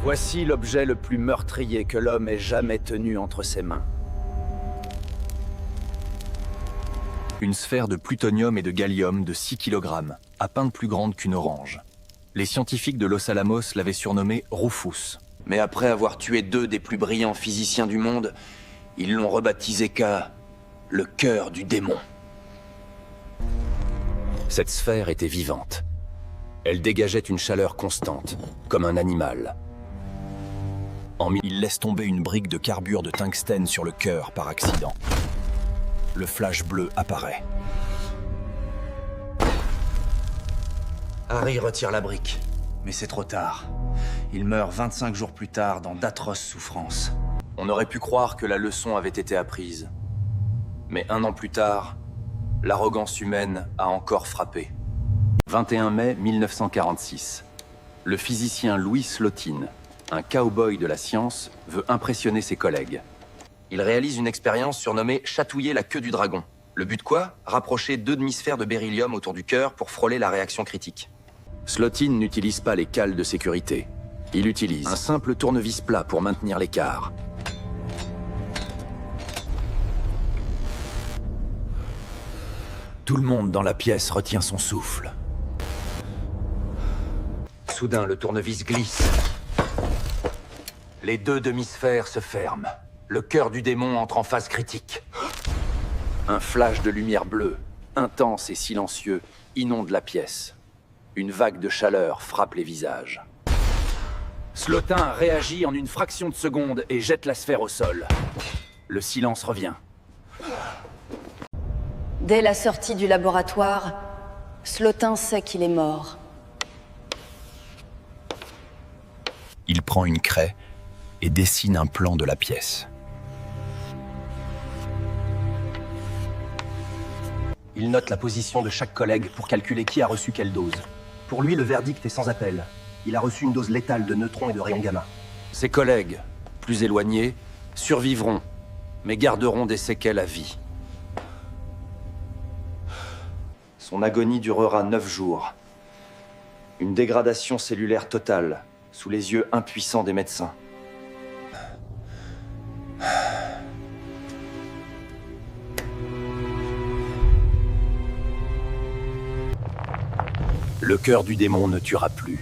Voici l'objet le plus meurtrier que l'homme ait jamais tenu entre ses mains. Une sphère de plutonium et de gallium de 6 kg, à peine plus grande qu'une orange. Les scientifiques de Los Alamos l'avaient surnommé Rufus. Mais après avoir tué 2 des plus brillants physiciens du monde, ils l'ont rebaptisé K, le cœur du démon. Cette sphère était vivante. Elle dégageait une chaleur constante, comme un animal. Il laisse tomber une brique de carbure de tungstène sur le cœur par accident. Le flash bleu apparaît. Harry retire la brique, mais c'est trop tard. Il meurt 25 jours plus tard dans d'atroces souffrances. On aurait pu croire que la leçon avait été apprise. Mais 1 an plus tard, l'arrogance humaine a encore frappé. 21 mai 1946. Le physicien Louis Slotin, un cow-boy de la science, veut impressionner ses collègues. Il réalise une expérience surnommée « chatouiller la queue du dragon ». Le but quoi? Rapprocher 2 demi-sphères de beryllium autour du cœur pour frôler la réaction critique. Slotin n'utilise pas les cales de sécurité. Il utilise un simple tournevis plat pour maintenir l'écart. Tout le monde dans la pièce retient son souffle. Soudain, le tournevis glisse. Les 2 demi-sphères se ferment. Le cœur du démon entre en phase critique. Un flash de lumière bleue, intense et silencieux, inonde la pièce. Une vague de chaleur frappe les visages. Slotin réagit en une fraction de seconde et jette la sphère au sol. Le silence revient. Dès la sortie du laboratoire, Slotin sait qu'il est mort. Il prend une craie et dessine un plan de la pièce. Il note la position de chaque collègue pour calculer qui a reçu quelle dose. Pour lui, le verdict est sans appel. Il a reçu une dose létale de neutrons et de rayons gamma. Ses collègues, plus éloignés, survivront, mais garderont des séquelles à vie. Son agonie durera 9 jours. Une dégradation cellulaire totale, sous les yeux impuissants des médecins. Le cœur du démon ne tuera plus.